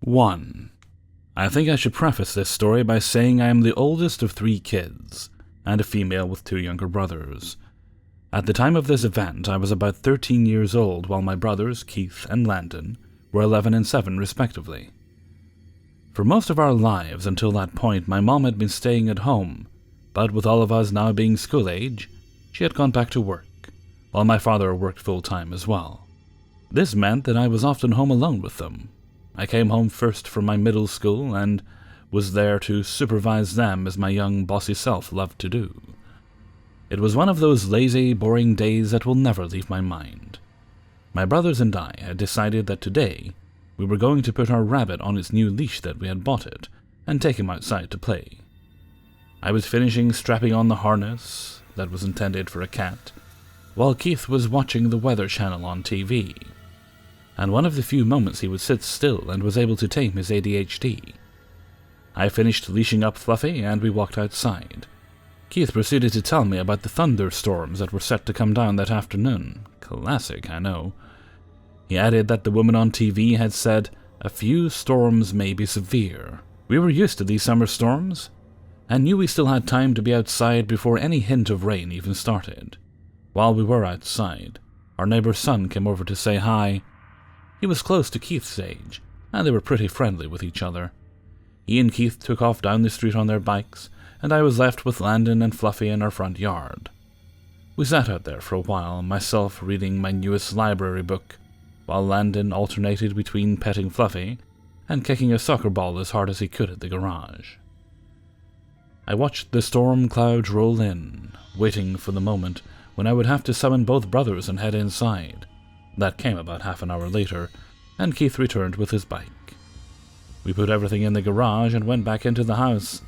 1. I think I should preface this story by saying I am the oldest of 3 kids, and a female with 2 younger brothers. At the time of this event, I was about 13 years old, while my brothers, Keith and Landon, were 11 and 7 respectively. For most of our lives until that point, my mom had been staying at home, but with all of us now being school age, she had gone back to work, while my father worked full-time as well. This meant that I was often home alone with them. I came home first from my middle school and was there to supervise them as my young bossy self loved to do. It was one of those lazy, boring days that will never leave my mind. My brothers and I had decided that today we were going to put our rabbit on its new leash that we had bought it and take him outside to play. I was finishing strapping on the harness that was intended for a cat, while Keith was watching the Weather Channel on TV, and one of the few moments he would sit still and was able to tame his ADHD. I finished leashing up Fluffy and we walked outside. Keith proceeded to tell me about the thunderstorms that were set to come down that afternoon. Classic, I know. He added that the woman on TV had said, "A few storms may be severe." We were used to these summer storms, and knew we still had time to be outside before any hint of rain even started. While we were outside, our neighbor's son came over to say hi. He was close to Keith's age, and they were pretty friendly with each other. He and Keith took off down the street on their bikes, and I was left with Landon and Fluffy in our front yard. We sat out there for a while, myself reading my newest library book, while Landon alternated between petting Fluffy and kicking a soccer ball as hard as he could at the garage. I watched the storm clouds roll in, waiting for the moment when I would have to summon both brothers and head inside. That came about half an hour later, and Keith returned with his bike. We put everything in the garage and went back into the house.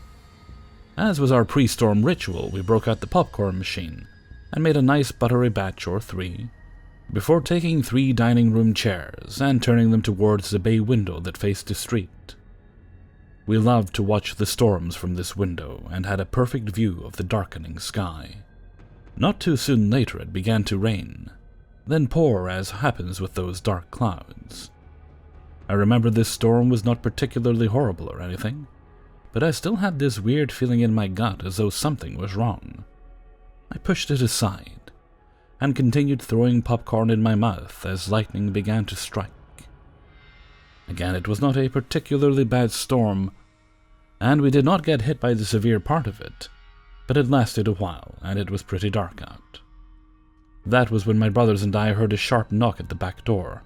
As was our pre-storm ritual, we broke out the popcorn machine and made a nice buttery batch or 3, before taking 3 dining room chairs and turning them towards the bay window that faced the street. We loved to watch the storms from this window and had a perfect view of the darkening sky. Not too soon later it began to rain, then pour as happens with those dark clouds. I remember this storm was not particularly horrible or anything, but I still had this weird feeling in my gut as though something was wrong. I pushed it aside and continued throwing popcorn in my mouth as lightning began to strike. Again, it was not a particularly bad storm, and we did not get hit by the severe part of it, but it lasted a while, and it was pretty dark out. That was when my brothers and I heard a sharp knock at the back door,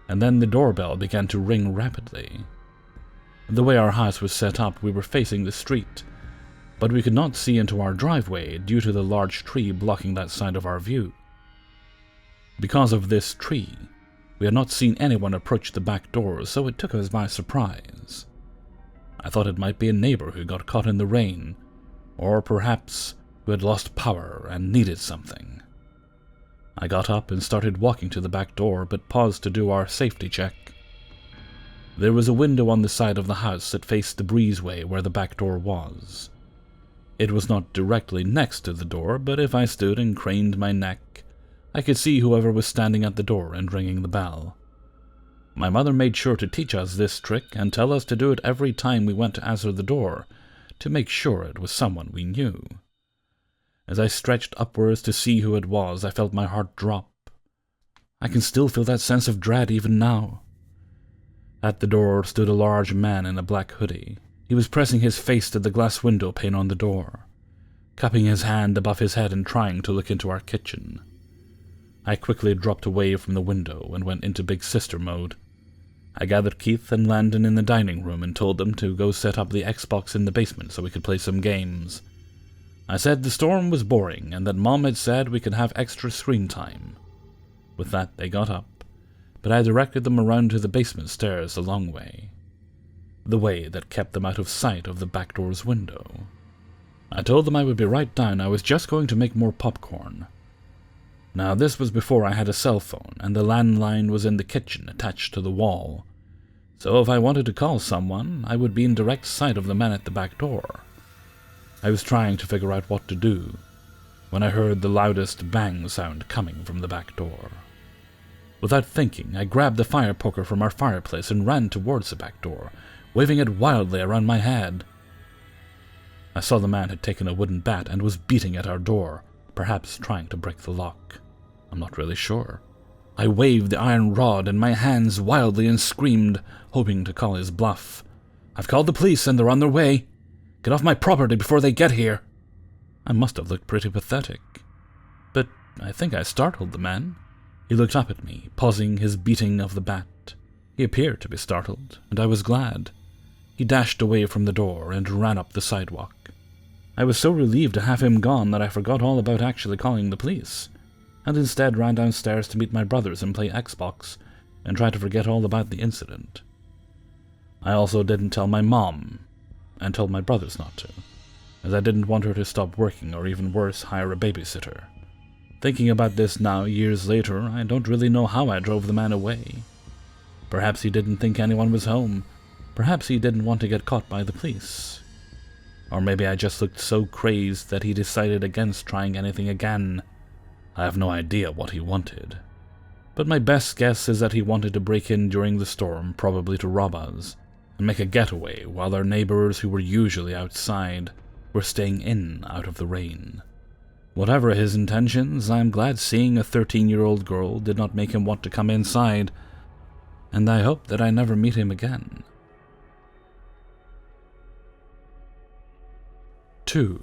and then the doorbell began to ring rapidly. The way our house was set up, we were facing the street, but we could not see into our driveway due to the large tree blocking that side of our view. Because of this tree, we had not seen anyone approach the back door, so it took us by surprise. I thought it might be a neighbor who got caught in the rain, or perhaps who had lost power and needed something. I got up and started walking to the back door, but paused to do our safety check. There was a window on the side of the house that faced the breezeway where the back door was. It was not directly next to the door, but if I stood and craned my neck, I could see whoever was standing at the door and ringing the bell. My mother made sure to teach us this trick and tell us to do it every time we went to answer the door, to make sure it was someone we knew. As I stretched upwards to see who it was, I felt my heart drop. I can still feel that sense of dread even now. At the door stood a large man in a black hoodie. He was pressing his face to the glass window pane on the door, cupping his hand above his head and trying to look into our kitchen. I quickly dropped away from the window and went into big sister mode. I gathered Keith and Landon in the dining room and told them to go set up the Xbox in the basement so we could play some games. I said the storm was boring and that Mom had said we could have extra screen time. With that, they got up, but I directed them around to the basement stairs the long way, the way that kept them out of sight of the back door's window. I told them I would be right down. I was just going to make more popcorn. Now, this was before I had a cell phone, and the landline was in the kitchen attached to the wall, so if I wanted to call someone, I would be in direct sight of the man at the back door. I was trying to figure out what to do when I heard the loudest bang sound coming from the back door. Without thinking, I grabbed the fire poker from our fireplace and ran towards the back door, waving it wildly around my head. I saw the man had taken a wooden bat and was beating at our door, perhaps trying to break the lock. I'm not really sure. I waved the iron rod in my hands wildly and screamed, hoping to call his bluff. "I've called the police and they're on their way. Get off my property before they get here." I must have looked pretty pathetic, but I think I startled the man. He looked up at me, pausing his beating of the bat. He appeared to be startled, and I was glad. He dashed away from the door and ran up the sidewalk. I was so relieved to have him gone that I forgot all about actually calling the police, and instead ran downstairs to meet my brothers and play Xbox, and try to forget all about the incident. I also didn't tell my mom, and told my brothers not to, as I didn't want her to stop working or even worse, hire a babysitter. Thinking about this now, years later, I don't really know how I drove the man away. Perhaps he didn't think anyone was home. Perhaps he didn't want to get caught by the police. Or maybe I just looked so crazed that he decided against trying anything again. I have no idea what he wanted. But my best guess is that he wanted to break in during the storm, probably to rob us, and make a getaway while our neighbors who were usually outside were staying in out of the rain. Whatever his intentions, I'm glad seeing a 13-year-old girl did not make him want to come inside, and I hope that I never meet him again. 2.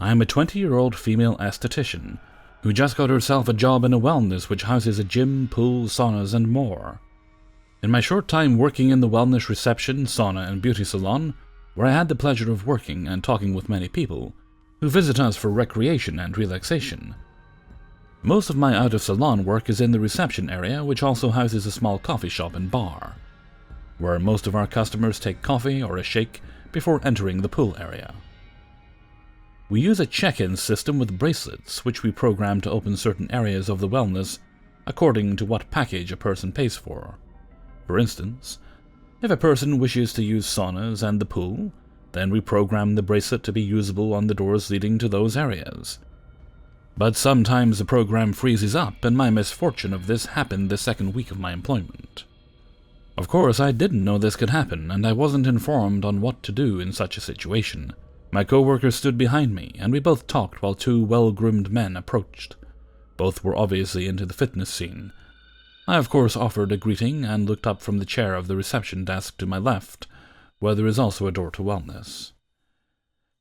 I am a 20-year-old female esthetician who just got herself a job in a wellness which houses a gym, pool, saunas, and more. In my short time working in the wellness reception, sauna, and beauty salon, where I had the pleasure of working and talking with many people who visit us for recreation and relaxation, most of my out-of-salon work is in the reception area, which also houses a small coffee shop and bar, where most of our customers take coffee or a shake before entering the pool area. We use a check-in system with bracelets, which we program to open certain areas of the wellness according to what package a person pays for. For instance, if a person wishes to use saunas and the pool, then we program the bracelet to be usable on the doors leading to those areas. But sometimes the program freezes up, and my misfortune of this happened the second week of my employment. Of course, I didn't know this could happen, and I wasn't informed on what to do in such a situation. My co-worker stood behind me, and we both talked while two well-groomed men approached. Both were obviously into the fitness scene. I of course offered a greeting and looked up from the chair of the reception desk to my left, where there is also a door to wellness.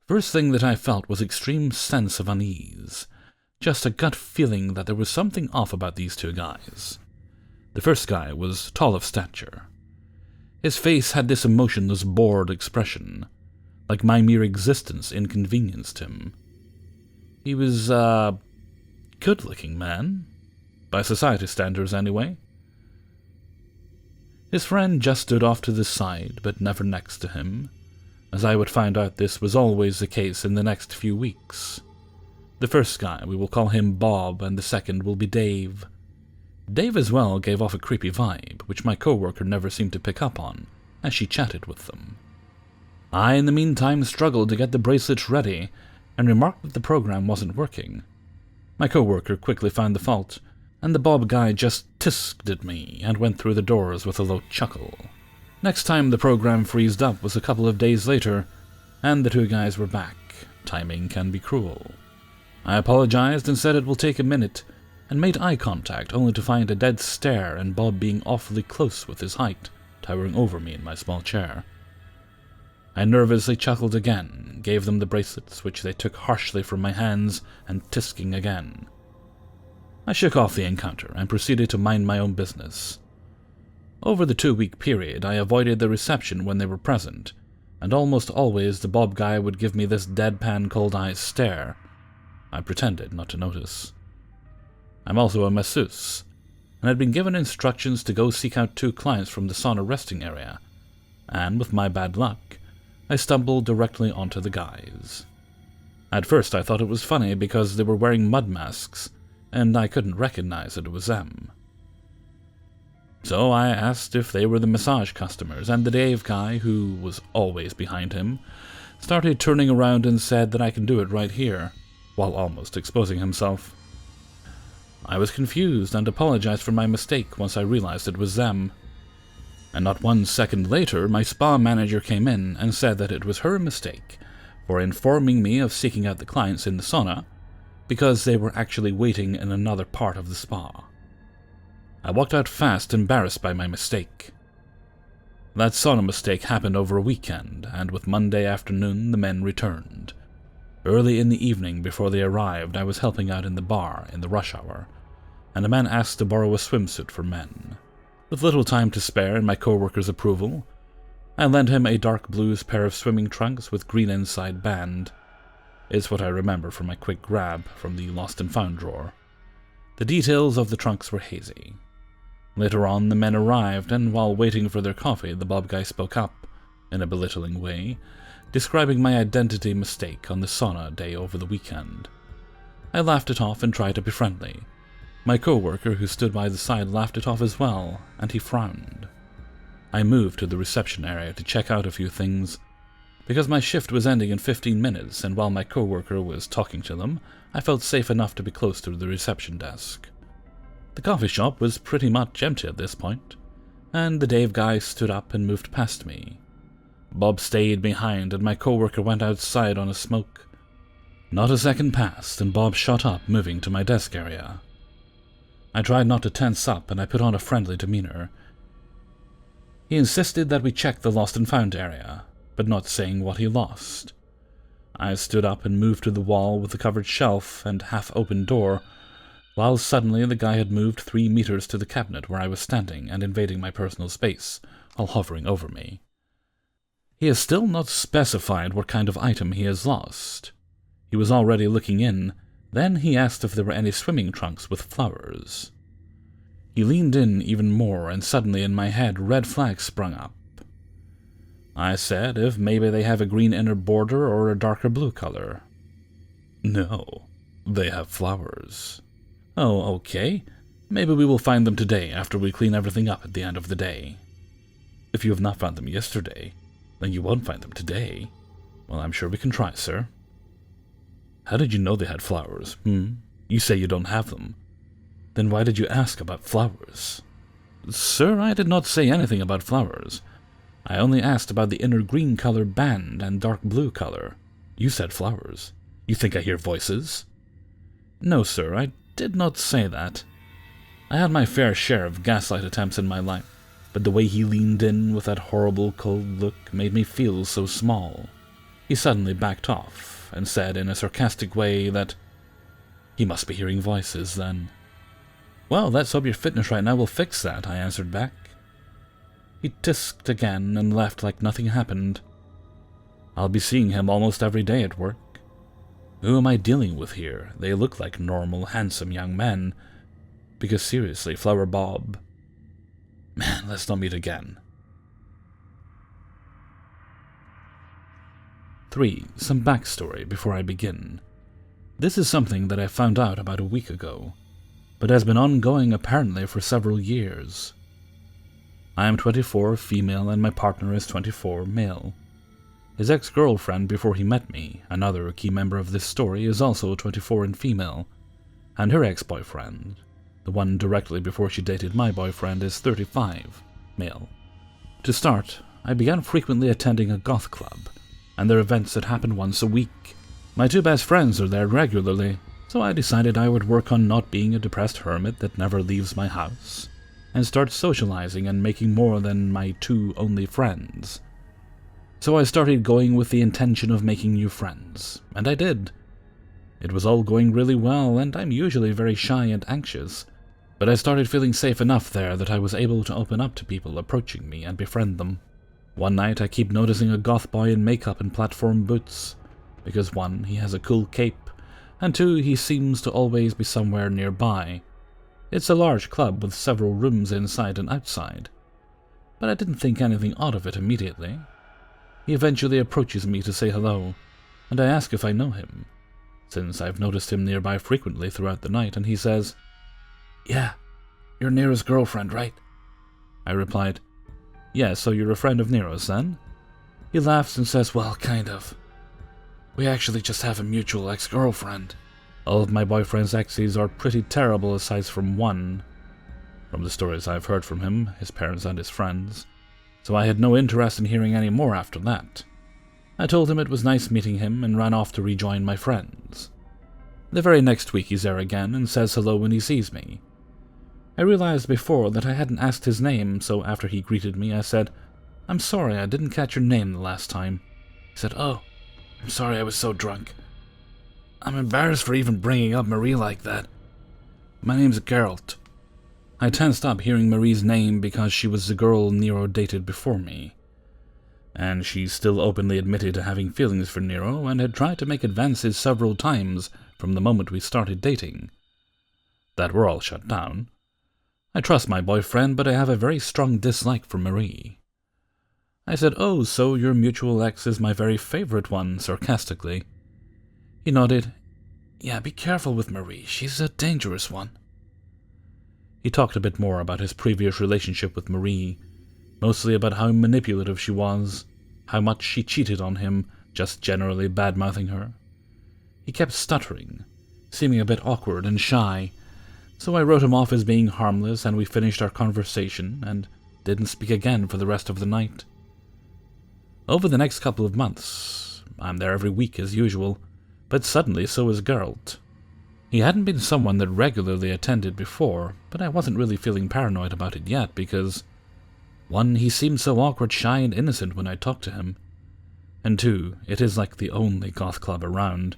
First thing that I felt was extreme sense of unease, just a gut feeling that there was something off about these two guys. The first guy was tall of stature. His face had this emotionless, bored expression, like my mere existence inconvenienced him. He was a good-looking man, by society standards anyway. His friend just stood off to the side, but never next to him, as I would find out this was always the case in the next few weeks. The first guy, we will call him Bob, and the second will be Dave. Dave as well gave off a creepy vibe, which my co-worker never seemed to pick up on, as she chatted with them. I, in the meantime, struggled to get the bracelets ready, and remarked that the program wasn't working. My co-worker quickly found the fault, and the Bob guy just tisked at me and went through the doors with a low chuckle. Next time the program freezed up was a couple of days later, and the two guys were back. Timing can be cruel. I apologized and said it will take a minute, and made eye contact only to find a dead stare and Bob being awfully close with his height, towering over me in my small chair. I nervously chuckled again, gave them the bracelets, which they took harshly from my hands, and tisking again. I shook off the encounter and proceeded to mind my own business. Over the 2-week period, I avoided the reception when they were present, and almost always the Bob guy would give me this deadpan cold-eyed stare. I pretended not to notice. I'm also a masseuse, and had been given instructions to go seek out 2 clients from the sauna resting area, and with my bad luck, I stumbled directly onto the guys. At first I thought it was funny because they were wearing mud masks, and I couldn't recognize that it was them. So I asked if they were the massage customers, and the Dave guy, who was always behind him, started turning around and said that I can do it right here, while almost exposing himself. I was confused and apologized for my mistake once I realized it was them. And not 1 second later, my spa manager came in and said that it was her mistake for informing me of seeking out the clients in the sauna because they were actually waiting in another part of the spa. I walked out fast, embarrassed by my mistake. That sauna mistake happened over a weekend, and with Monday afternoon the men returned. Early in the evening before they arrived, I was helping out in the bar in the rush hour, and a man asked to borrow a swimsuit for men. With little time to spare and my co-worker's approval, I lent him a dark blue pair of swimming trunks with green inside band. It's what I remember from my quick grab from the lost and found drawer. The details of the trunks were hazy. Later on, the men arrived, and while waiting for their coffee, the Bob guy spoke up, in a belittling way, describing my identity mistake on the sauna day over the weekend. I laughed it off and tried to be friendly. My co-worker, who stood by the side, laughed it off as well, and he frowned. I moved to the reception area to check out a few things, because my shift was ending in 15 minutes, and while my co-worker was talking to them, I felt safe enough to be close to the reception desk. The coffee shop was pretty much empty at this point, and the Dave guy stood up and moved past me. Bob stayed behind, and my co-worker went outside on a smoke. Not a second passed, and Bob shot up, moving to my desk area. I tried not to tense up, and I put on a friendly demeanor. He insisted that we check the lost and found area, but not saying what he lost. I stood up and moved to the wall with the covered shelf and half-open door, while suddenly the guy had moved 3 meters to the cabinet where I was standing and invading my personal space while hovering over me. He has still not specified what kind of item he has lost. He was already looking in, then he asked if there were any swimming trunks with flowers. He leaned in even more, and suddenly in my head red flags sprung up. I said if maybe they have a green inner border or a darker blue color. No, they have flowers. Oh, okay. Maybe we will find them today after we clean everything up at the end of the day. If you have not found them yesterday, then you won't find them today. Well, I'm sure we can try, sir. How did you know they had flowers, You say you don't have them. Then why did you ask about flowers? Sir, I did not say anything about flowers. I only asked about the inner green color band and dark blue color. You said flowers. You think I hear voices? No, sir, I did not say that. I had my fair share of gaslight attempts in my life, but the way he leaned in with that horrible cold look made me feel so small. He suddenly backed off and said in a sarcastic way that he must be hearing voices then. Well, let's hope your fitness right now will fix that, I answered back. He tisked again and left like nothing happened. I'll be seeing him almost every day at work. Who am I dealing with here? They look like normal, handsome young men. Because seriously, Flower Bob... Man, let's not meet again. 3. Some backstory before I begin. This is something that I found out about a week ago, but has been ongoing apparently for several years. I am 24, female, and my partner is 24, male. His ex-girlfriend before he met me, another key member of this story, is also 24 and female, and her ex-boyfriend, the one directly before she dated my boyfriend, is 35, male. To start, I began frequently attending a goth club, and their events had happened once a week. My 2 best friends are there regularly, so I decided I would work on not being a depressed hermit that never leaves my house, and start socializing and making more than my 2 only friends. So I started going with the intention of making new friends, and I did. It was all going really well, and I'm usually very shy and anxious, but I started feeling safe enough there that I was able to open up to people approaching me and befriend them. One night I keep noticing a goth boy in makeup and platform boots, because 1, he has a cool cape, and 2, he seems to always be somewhere nearby. It's a large club with several rooms inside and outside, but I didn't think anything odd of it immediately. He eventually approaches me to say hello, and I ask if I know him, since I've noticed him nearby frequently throughout the night, and he says, "Yeah, you're Nero's girlfriend, right?" I replied, "Yeah, so you're a friend of Nero's then?" He laughs and says, "Well, kind of. We actually just have a mutual ex-girlfriend." All of my boyfriend's exes are pretty terrible aside from one, from the stories I've heard from him, his parents and his friends, so I had no interest in hearing any more after that. I told him it was nice meeting him and ran off to rejoin my friends. The very next week he's there again and says hello when he sees me. I realized before that I hadn't asked his name, so after he greeted me I said, "I'm sorry, I didn't catch your name the last time." He said, "Oh, I'm sorry, I was so drunk. I'm embarrassed for even bringing up Marie like that. My name's Geralt." I tensed up hearing Marie's name because she was the girl Nero dated before me, and she still openly admitted to having feelings for Nero and had tried to make advances several times from the moment we started dating. That were all shut down. I trust my boyfriend, but I have a very strong dislike for Marie. I said, "Oh, so your mutual ex is my very favorite one," sarcastically. He nodded. "Yeah, be careful with Marie, she's a dangerous one." He talked a bit more about his previous relationship with Marie, mostly about how manipulative she was, how much she cheated on him, just generally bad-mouthing her. He kept stuttering, seeming a bit awkward and shy, so I wrote him off as being harmless and we finished our conversation and didn't speak again for the rest of the night. Over the next couple of months, I'm there every week as usual, but suddenly so is Geralt. He hadn't been someone that regularly attended before, but I wasn't really feeling paranoid about it yet because, 1, he seemed so awkward, shy, and innocent when I talked to him, and 2, it is like the only goth club around.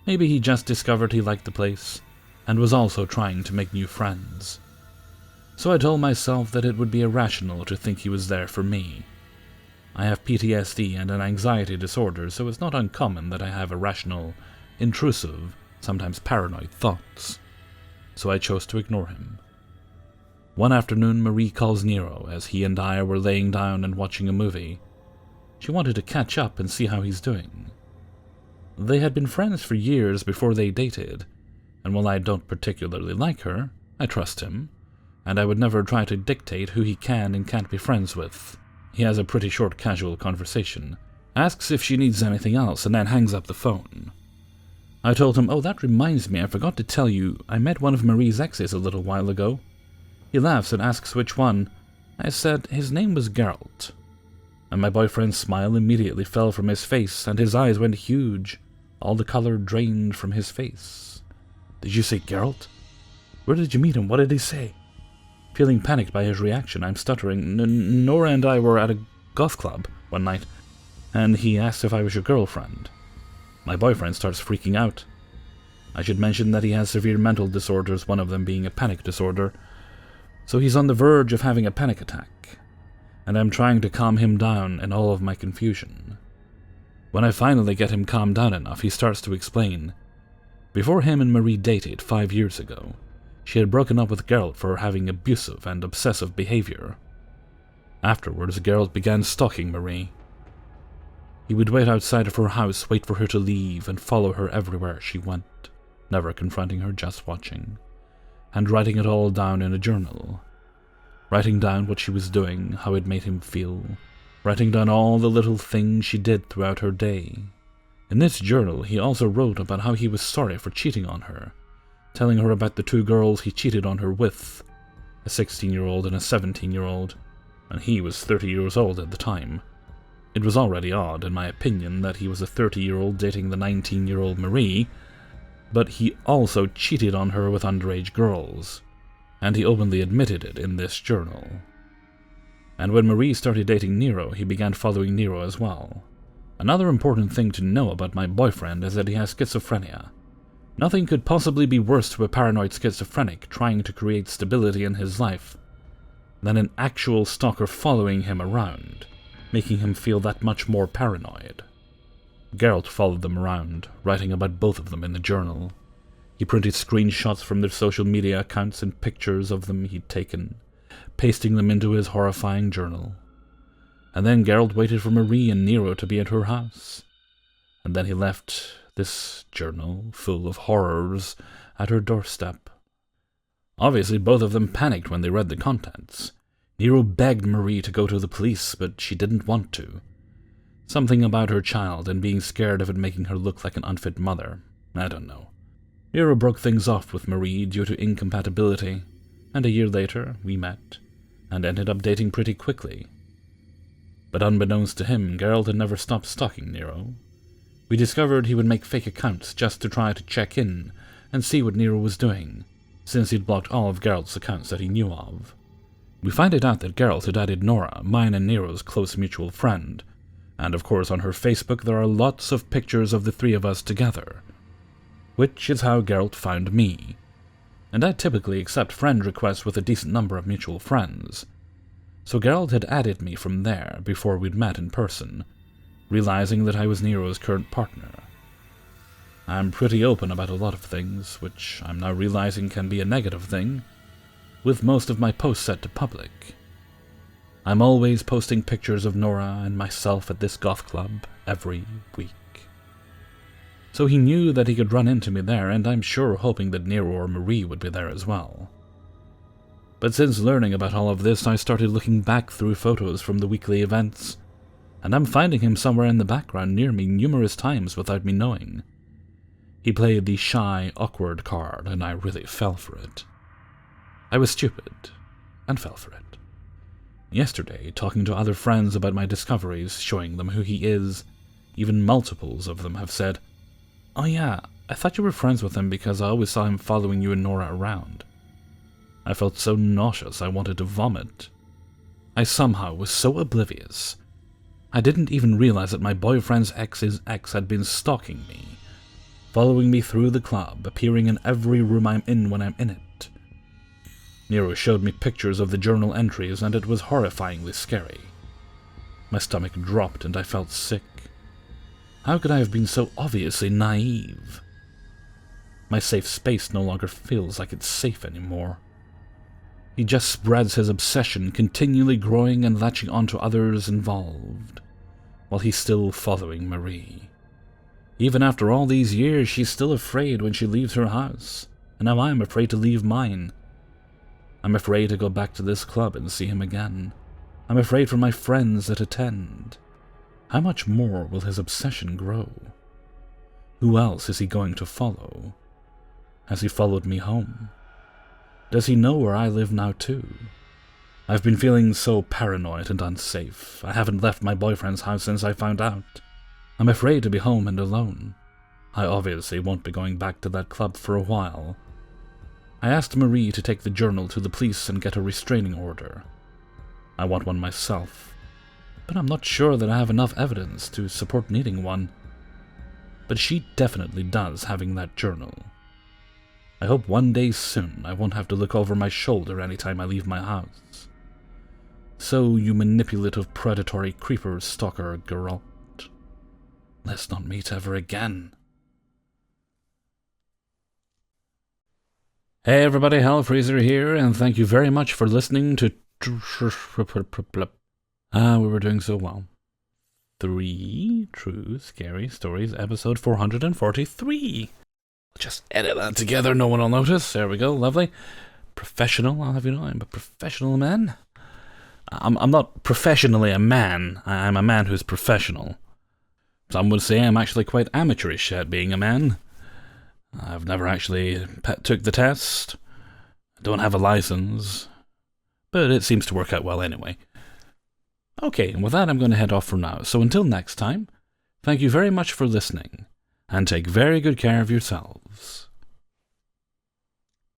Maybe he just discovered he liked the place, and was also trying to make new friends. So I told myself that it would be irrational to think he was there for me. I have PTSD and an anxiety disorder, so it's not uncommon that I have irrational, intrusive, sometimes paranoid thoughts. So I chose to ignore him. One afternoon, Marie calls Nero as he and I were laying down and watching a movie. She wanted to catch up and see how he's doing. They had been friends for years before they dated, and while I don't particularly like her, I trust him, and I would never try to dictate who he can and can't be friends with. He has a pretty short casual conversation, asks if she needs anything else, and then hangs up the phone. I told him, "Oh, that reminds me, I forgot to tell you, I met one of Marie's exes a little while ago." He laughs and asks which one. I said his name was Geralt, and my boyfriend's smile immediately fell from his face, and his eyes went huge. All the color drained from his face. "Did you say Geralt? Where did you meet him? What did he say?" Feeling panicked by his reaction, I'm stuttering. "Nora and I were at a goth club one night, and he asked if I was your girlfriend." My boyfriend starts freaking out. I should mention that he has severe mental disorders, one of them being a panic disorder, so he's on the verge of having a panic attack, and I'm trying to calm him down in all of my confusion. When I finally get him calmed down enough, he starts to explain. Before him and Marie dated 5 years ago, she had broken up with Geralt for having abusive and obsessive behavior. Afterwards, Geralt began stalking Marie. He would wait outside of her house, wait for her to leave, and follow her everywhere she went, never confronting her, just watching, and writing it all down in a journal. Writing down what she was doing, how it made him feel, writing down all the little things she did throughout her day. In this journal, he also wrote about how he was sorry for cheating on her, telling her about the 2 girls he cheated on her with, a 16-year-old and a 17-year-old, and he was 30 years old at the time. It was already odd, in my opinion, that he was a 30-year-old dating the 19-year-old Marie, but he also cheated on her with underage girls, and he openly admitted it in this journal. And when Marie started dating Nero, he began following Nero as well. Another important thing to know about my boyfriend is that he has schizophrenia. Nothing could possibly be worse to a paranoid schizophrenic trying to create stability in his life than an actual stalker following him around, making him feel that much more paranoid. Geralt followed them around, writing about both of them in the journal. He printed screenshots from their social media accounts and pictures of them he'd taken, pasting them into his horrifying journal. And then Geralt waited for Marie and Nero to be at her house. And then he left this journal, full of horrors, at her doorstep. Obviously, both of them panicked when they read the contents. Nero begged Marie to go to the police, but she didn't want to. Something about her child and being scared of it making her look like an unfit mother. I don't know. Nero broke things off with Marie due to incompatibility, and a year later we met, and ended up dating pretty quickly. But unbeknownst to him, Geralt had never stopped stalking Nero. We discovered he would make fake accounts just to try to check in and see what Nero was doing, since he'd blocked all of Geralt's accounts that he knew of. We find it out that Geralt had added Nora, mine and Nero's close mutual friend, and of course on her Facebook there are lots of pictures of the three of us together, which is how Geralt found me. And I typically accept friend requests with a decent number of mutual friends, so Geralt had added me from there before we'd met in person, realizing that I was Nero's current partner. I'm pretty open about a lot of things, which I'm now realizing can be a negative thing, with most of my posts set to public. I'm always posting pictures of Nora and myself at this goth club every week. So he knew that he could run into me there, and I'm sure hoping that Nero or Marie would be there as well. But since learning about all of this, I started looking back through photos from the weekly events, and I'm finding him somewhere in the background near me numerous times without me knowing. He played the shy, awkward card, and I really fell for it. I was stupid, and fell for it. Yesterday, talking to other friends about my discoveries, showing them who he is, even multiples of them have said, "Oh yeah, I thought you were friends with him because I always saw him following you and Nora around." I felt so nauseous I wanted to vomit. I somehow was so oblivious. I didn't even realize that my boyfriend's ex's ex had been stalking me, following me through the club, appearing in every room I'm in when I'm in it. Nero showed me pictures of the journal entries, and it was horrifyingly scary. My stomach dropped and I felt sick. How could I have been so obviously naive? My safe space no longer feels like it's safe anymore. He just spreads his obsession, continually growing and latching onto others involved, while he's still following Marie. Even after all these years, she's still afraid when she leaves her house, and now I'm afraid to leave mine. I'm afraid to go back to this club and see him again. I'm afraid for my friends that attend. How much more will his obsession grow? Who else is he going to follow? Has he followed me home? Does he know where I live now too? I've been feeling so paranoid and unsafe. I haven't left my boyfriend's house since I found out. I'm afraid to be home and alone. I obviously won't be going back to that club for a while. I asked Marie to take the journal to the police and get a restraining order. I want one myself, but I'm not sure that I have enough evidence to support needing one. But she definitely does, having that journal. I hope one day soon I won't have to look over my shoulder anytime I leave my house. So, you manipulative, predatory creeper stalker Geralt, let's not meet ever again. Hey everybody, Hellfreezer here, and thank you very much for listening to we were doing so well. 3 True Scary Stories, episode 443. Just edit that together, no one will notice. There we go, lovely. Professional, I'll have you know, I'm a professional man. I'm not professionally a man, I'm a man who's professional. Some would say I'm actually quite amateurish at being a man. I've never actually took the test, I don't have a license, but it seems to work out well anyway. Okay, and with that I'm going to head off for now, so until next time, thank you very much for listening, and take very good care of yourselves.